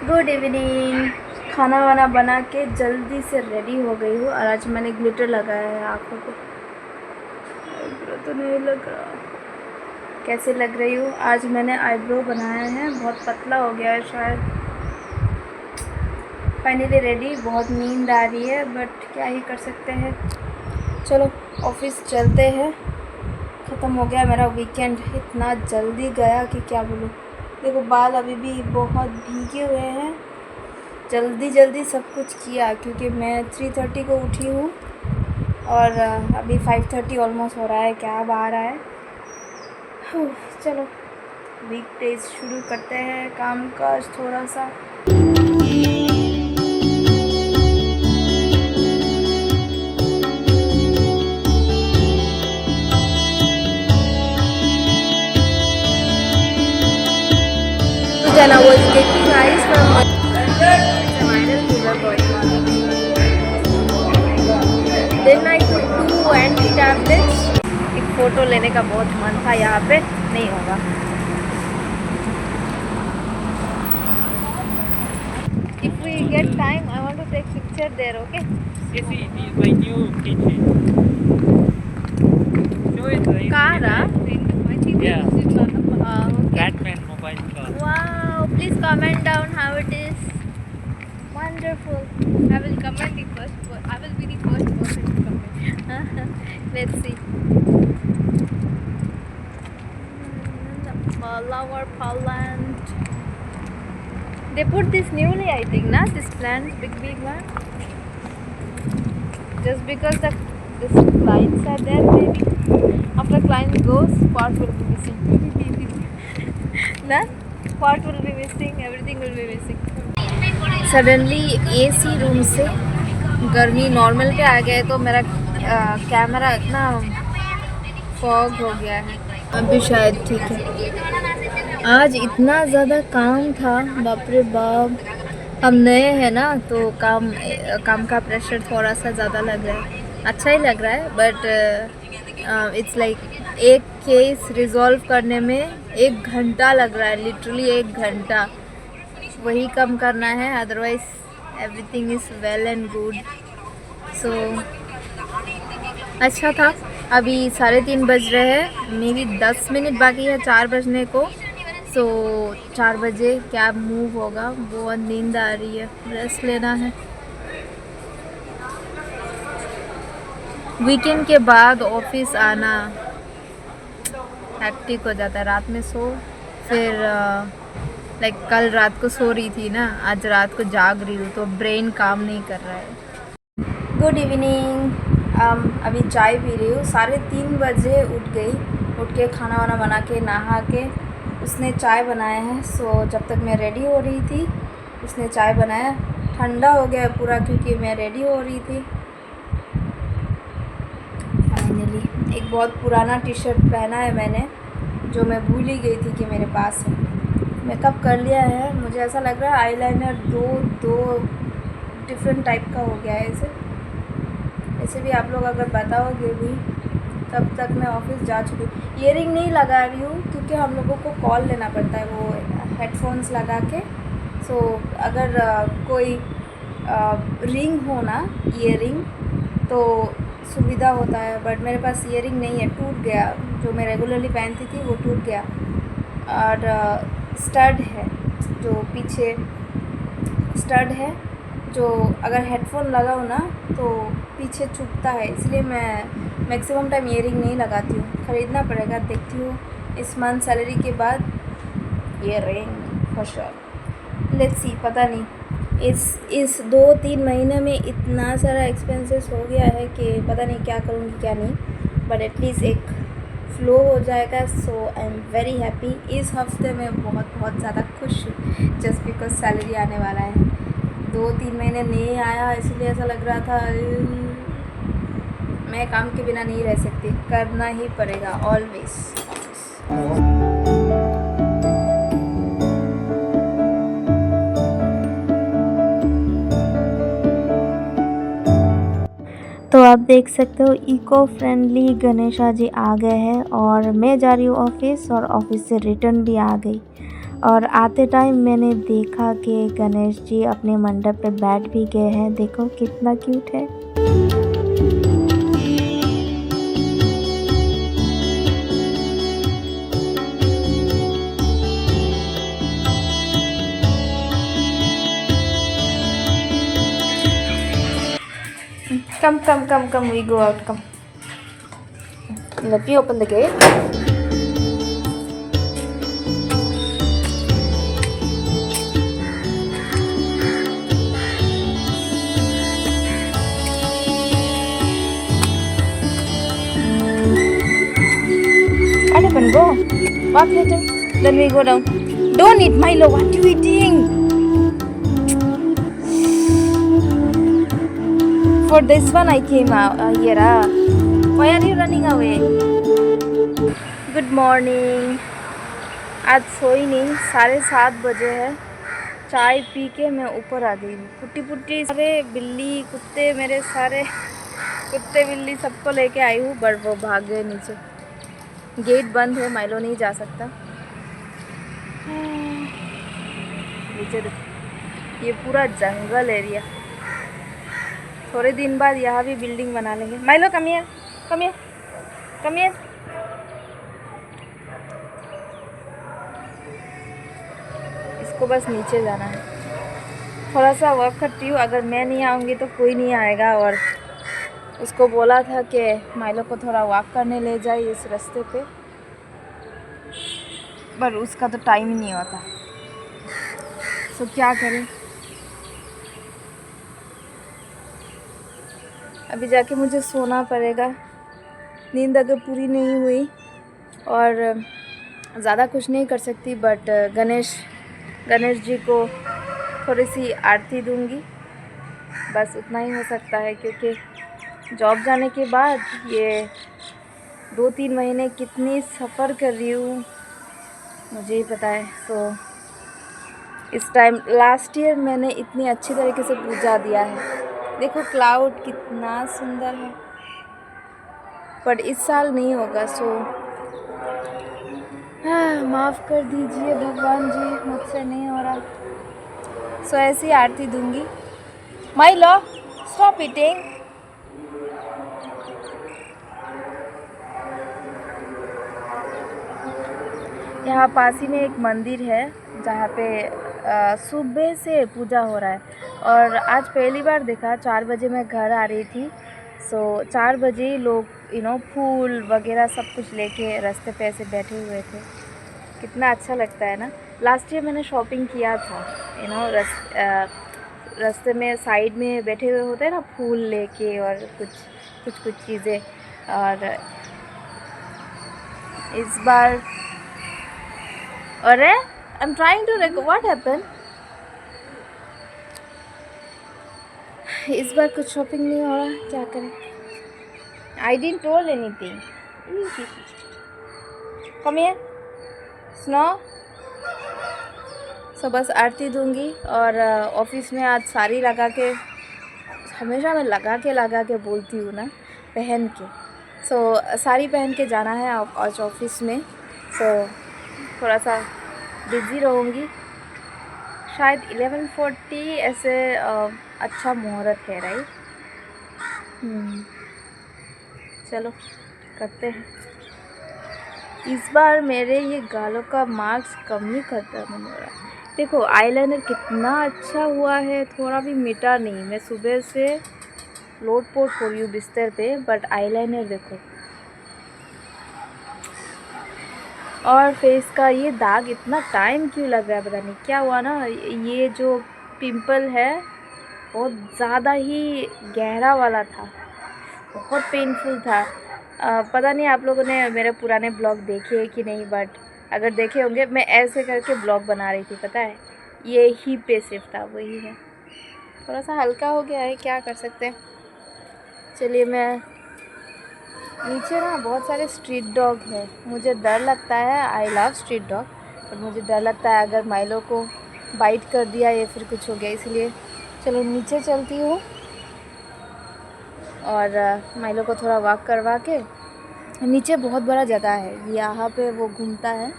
Good evening. खाना वाना बना के जल्दी से रेडी हो गई हूँ और आज मैंने ग्लिटर लगाया है आँखों को। आईब्रो तो नहीं लग रहा। कैसे लग रही हूँ? आज मैंने आईब्रो बनाया है, बहुत पतला हो गया है शायद। Finally ready. बहुत नींद आ रही है बट क्या ही कर सकते हैं। चलो ऑफिस चलते हैं। ख़त्म हो गया मेरा वीकेंड, इतना जल्दी गया कि क्या बोलूँ। देखो बाल अभी भी बहुत भीगे हुए हैं। जल्दी जल्दी सब कुछ किया क्योंकि मैं 3:30 को उठी हूँ और अभी 5:30 ऑलमोस्ट हो रहा है। क्या अब आ रहा है। चलो वीक डेज शुरू करते हैं, काम काज थोड़ा सा। Then I was getting ice from the viral fever going on. Then I took 2 anti tablets. एक फ़ोटो लेने का बहुत मन था, यहाँ पे नहीं होगा। If we get time, I want to take picture there, okay? Yes, it is my new kitchen. Show it right Car, Yeah, okay. Batman mobile car. Wow, please comment down how it is. Wonderful. I will comment the first. I will be the first person to comment. Let's see. Flower plant. They put this newly, I think, na? This plant, big one. Just because this clients are there, maybe. After client goes, part will be missing. Na? Part will be missing. Everything will be missing. Suddenly AC room से गर्मी normal पे आ गए तो मेरा camera इतना fog हो गया है। अभी शायद ठीक है। आज इतना ज़्यादा काम था, बाप रे बाप। हम नए हैं ना तो काम का प्रेशर थोड़ा सा ज़्यादा लग रहा है। अच्छा ही लग रहा है बट इट्स लाइक एक केस रिजॉल्व करने में 1 घंटा लग रहा है, लिटरली 1 घंटा। वही कम करना है, otherwise everything is well and good. So अच्छा था। अभी 3:30 बज रहे हैं, मेरी 10 मिनट बाकी है 4 बजने को। सो 4 बजे कैब मूव होगा। बहुत नींद आ रही है, रेस्ट लेना है। वीकेंड के बाद ऑफिस आना हैक्टिक हो जाता है। रात में सो, फिर लाइक कल रात को सो रही थी ना, आज रात को जाग रही हूँ तो ब्रेन काम नहीं कर रहा है। Good evening. अभी चाय पी रही हूँ। 3:30 बजे उठ गई। उठ के खाना वाना बना के नहा के उसने चाय बनाया है। सो जब तक मैं रेडी हो रही थी उसने चाय बनाया। ठंडा हो गया है पूरा क्योंकि मैं रेडी हो रही थी। फाइनली एक बहुत पुराना टी शर्ट पहना है मैंने, जो मैं भूल ही गई थी कि मेरे पास है। मेकअप कर लिया है। मुझे ऐसा लग रहा है आईलाइनर दो डिफरेंट टाइप का हो गया है ऐसे भी आप लोग अगर बताओगे भी तब तक मैं ऑफिस जा चुकी हूँ। ईयरिंग नहीं लगा रही हूँ क्योंकि हम लोगों को कॉल लेना पड़ता है वो हेडफोन्स लगा के। सो अगर कोई रिंग हो ना, ईयरिंग, तो सुविधा होता है। बट मेरे पास ईयरिंग नहीं है, टूट गया। जो मैं रेगुलरली पहनती थी वो टूट गया। और स्टड है, जो पीछे स्टड है, जो अगर हेडफोन लगाओ ना तो पीछे चुभता है। इसलिए मैं मैक्सिमम टाइम ईयरिंग नहीं लगाती हूँ। ख़रीदना पड़ेगा, देखती हूँ इस मंथ सैलरी के बाद earring for sure. Let's see, पता नहीं। इस 2-3 महीने में इतना सारा एक्सपेंसेस हो गया है कि पता नहीं क्या करूँगी क्या नहीं। बट एटलीस्ट एक फ्लो हो जाएगा। सो आई एम वेरी हैप्पी। इस हफ्ते में बहुत ज़्यादा खुश हूँ जस्ट बिकॉज सैलरी आने वाला है। 2-3 महीने नहीं आया इसलिए ऐसा लग रहा था मैं काम के बिना नहीं रह सकती, करना ही पड़ेगा ऑलवेज। तो आप देख सकते हो इको फ्रेंडली गणेशा जी आ गए हैं और मैं जा रही हूँ ऑफिस और ऑफिस से रिटर्न भी आ गई। और आते टाइम मैंने देखा कि गणेश जी अपने मंडप पे बैठ भी गए हैं। देखो कितना क्यूट है। Come, we go out, come. Let me open the gate. Open, go. Walk later. Then we go down. Don't eat Milo, what are you eating? For this one I came out here. Why are you running away? Good morning. आज सोई नहीं, 7:30 बजे है। चाय P के मैं ऊपर आ गई हूँ। पुट्टी सारे बिल्ली कुत्ते, मेरे सारे कुत्ते बिल्ली सबको लेके आई हूँ, बट वो भाग गए नीचे। गेट बंद है, माइलो नहीं जा सकता। नीचे देखो, ये पूरा जंगल एरिया। थोड़े दिन बाद यहाँ भी बिल्डिंग बना लेंगे। Milo come here, come here, come here. इसको बस नीचे जाना है। थोड़ा सा वर्क करती हूँ, अगर मैं नहीं आऊँगी तो कोई नहीं आएगा। और उसको बोला था कि माइलो को थोड़ा वॉक करने ले जाए इस रास्ते पे, पर उसका तो टाइम ही नहीं होता। तो क्या करें, अभी जाके मुझे सोना पड़ेगा। नींद अगर पूरी नहीं हुई और ज़्यादा कुछ नहीं कर सकती, बट गणेश जी को थोड़ी सी आरती दूंगी, बस उतना ही हो सकता है। क्योंकि जॉब जाने के बाद ये 2-3 महीने कितनी सफ़र कर रही हूँ मुझे ही पता है। तो इस टाइम लास्ट ईयर मैंने इतनी अच्छी तरीके से पूजा दिया है। देखो क्लाउड कितना सुंदर है, पर इस साल नहीं होगा। सो माफ़ कर दीजिए भगवान जी, मुझसे नहीं हो रहा। सो ऐसी आरती दूंगी। Milo stop eating. यहाँ पास ही में एक मंदिर है जहाँ पे सुबह से पूजा हो रहा है। और आज पहली बार देखा, 4 बजे मैं घर आ रही थी। सो 4 बजे ही लोग फूल वगैरह सब कुछ लेके रास्ते पे ऐसे बैठे हुए थे। कितना अच्छा लगता है ना। लास्ट ईयर मैंने शॉपिंग किया था, रास्ते में साइड में बैठे हुए होते हैं ना, फूल लेके और कुछ चीज़ें। और इस बार अरे I am trying to record, what happen. इस बार कुछ शॉपिंग नहीं हो रहा, क्या करें। I didn't told anything. Come here Snow. So बस आरती दूंगी। और ऑफिस में आज साड़ी लगा के, हमेशा मैं लगा के बोलती हूँ ना, पहन के। सो साड़ी पहन के जाना है आज ऑफिस में। सो थोड़ा सा बिज़ी रहूँगी। शायद 11:40 ऐसे अच्छा मुहूर्त है, राइट। चलो करते हैं। इस बार मेरे ये गालों का मार्क्स कम ही खत्म हो रहा है। देखो आईलाइनर कितना अच्छा हुआ है, थोड़ा भी मिटा नहीं। मैं सुबह से लोट-पोट हो रही हूँ बिस्तर पे, बट आईलाइनर देखो। और फेस का ये दाग इतना टाइम क्यों लग रहा है, पता नहीं क्या हुआ ना। ये जो पिंपल है बहुत ज़्यादा ही गहरा वाला था, बहुत पेनफुल था। पता नहीं आप लोगों ने मेरे पुराने ब्लॉग देखे कि नहीं, बट अगर देखे होंगे मैं ऐसे करके ब्लॉग बना रही थी, पता है। ये ही पे सिर्फ था, वही है। थोड़ा सा हल्का हो गया है, क्या कर सकते हैं। चलिए, मैं नीचे ना बहुत सारे स्ट्रीट डॉग है, मुझे डर लगता है। आई लव स्ट्रीट डॉग, पर मुझे डर लगता है अगर माइलो को बाइट कर दिया या फिर कुछ हो गया, इसलिए चलो नीचे चलती हूँ और माइलो को थोड़ा वॉक करवा के। नीचे बहुत बड़ा जगह है, यहाँ पे वो घूमता है।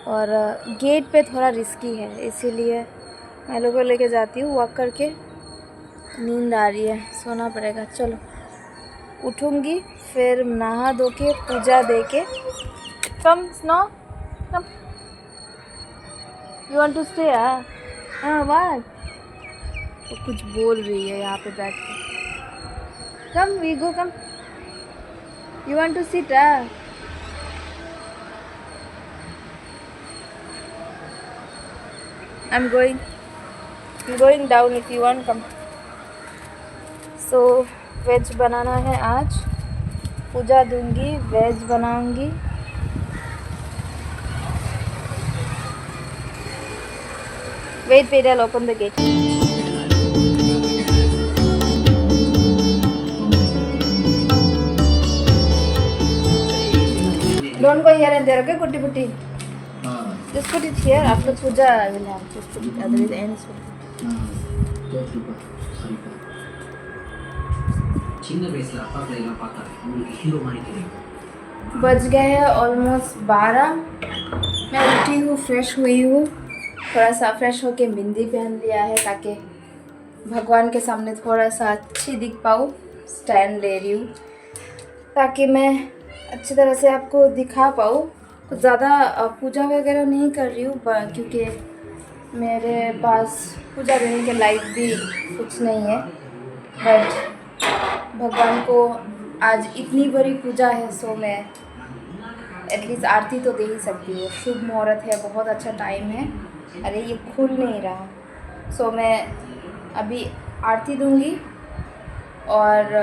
और गेट पे थोड़ा रिस्की है, इसीलिए मैं लोगों को लेके जाती हूँ वॉक करके। नींद आ रही है, सोना पड़ेगा। चलो उठूँगी, फिर नहा धो के पूजा दे के। Come Snow come, you want to stay? हाँ वाट, वो कुछ बोल रही है यहाँ पे बैठ के। Come we go, come, you want to sit? I'm going down if you want, come. So veg बनाना है आज, पूजा दूंगी, वेज बनाऊंगी। Wait, I'll open the gate. Don't go here and there, okay, Kutti Putti? Just put it here. After puja, I will have. Just put it. Otherwise, ends with it. बज गए हैं almost 12। मैं उठी हूँ, fresh हुई हूँ, थोड़ा सा फ्रेश होके बिंदी पहन लिया है ताकि भगवान के सामने थोड़ा सा अच्छी दिख पाऊँ। स्टैंड ले रही हूँ ताकि मैं अच्छी तरह से आपको दिखा पाऊँ। कुछ ज़्यादा पूजा वगैरह नहीं कर रही हूँ क्योंकि मेरे पास पूजा देने के लायक भी कुछ नहीं है। बट भगवान को आज इतनी बड़ी पूजा है, सो मैं एटलीस्ट आरती तो दे ही सकती हूँ। शुभ मुहूर्त है, बहुत अच्छा टाइम है। अरे ये खुल नहीं रहा, सो मैं अभी आरती दूँगी और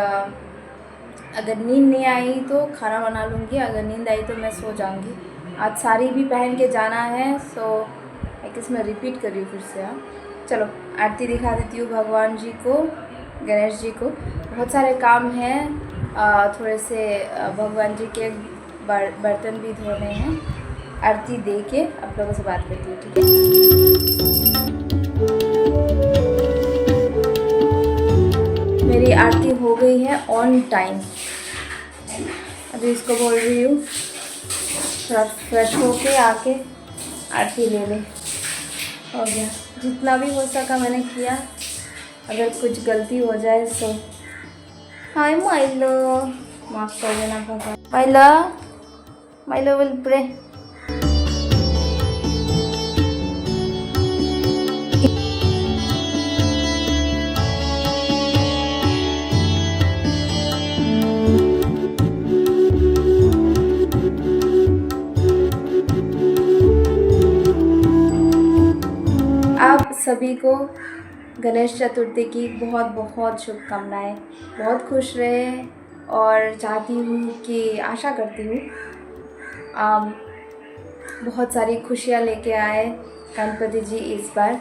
अगर नींद नहीं आई तो खाना बना लूँगी, अगर नींद आई तो मैं सो जाऊँगी। आज साड़ी भी पहन के जाना है, सो मैं किसमें रिपीट कर रही हूँ फिर से। हाँ चलो आरती दिखा देती हूँ भगवान जी को, गणेश जी को। बहुत सारे काम हैं, थोड़े से भगवान जी के बर्तन भी धोने हैं। आरती दे के आप लोगों से बात करती हूँ, ठीक है? मेरी आरती हो गई है ऑन टाइम। अभी इसको बोल रही हूँ थोड़ा फ्रेश होके आके आरती ले ले। हो गया, जितना भी हो सका मैंने किया। अगर कुछ गलती हो जाए सो हाय माइलो, माफ़ कर देना भगवान। Milo will pray. आप सभी को गणेश चतुर्थी की बहुत बहुत शुभकामनाएं। बहुत खुश रहे और चाहती हूँ कि आशा करती हूँ बहुत सारी खुशियाँ लेके आए गणपति जी इस बार।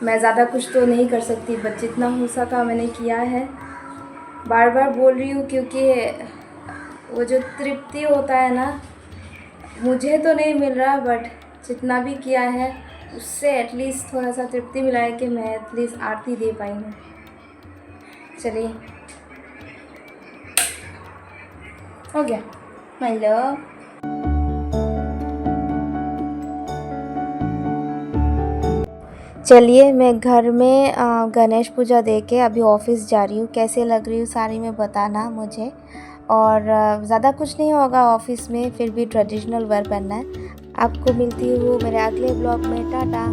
मैं ज़्यादा कुछ तो नहीं कर सकती, बट जितना हो सका मैंने किया है। बार बार बोल रही हूँ क्योंकि वो जो तृप्ति होता है ना, मुझे तो नहीं मिल रहा, बट जितना भी किया है उससे एटलीस्ट थोड़ा सा तृप्ति मिला है कि मैं एटलीस्ट आरती दे पाई हूँ। चलिए हो गया माय लव। चलिए मैं घर में गणेश पूजा दे के अभी ऑफ़िस जा रही हूँ। कैसे लग रही हूँ साड़ी में बताना मुझे। और ज़्यादा कुछ नहीं होगा ऑफ़िस में, फिर भी ट्रेडिशनल वेयर पहनना है। आपको मिलती हूँ मेरे अगले ब्लॉग में। टाटा।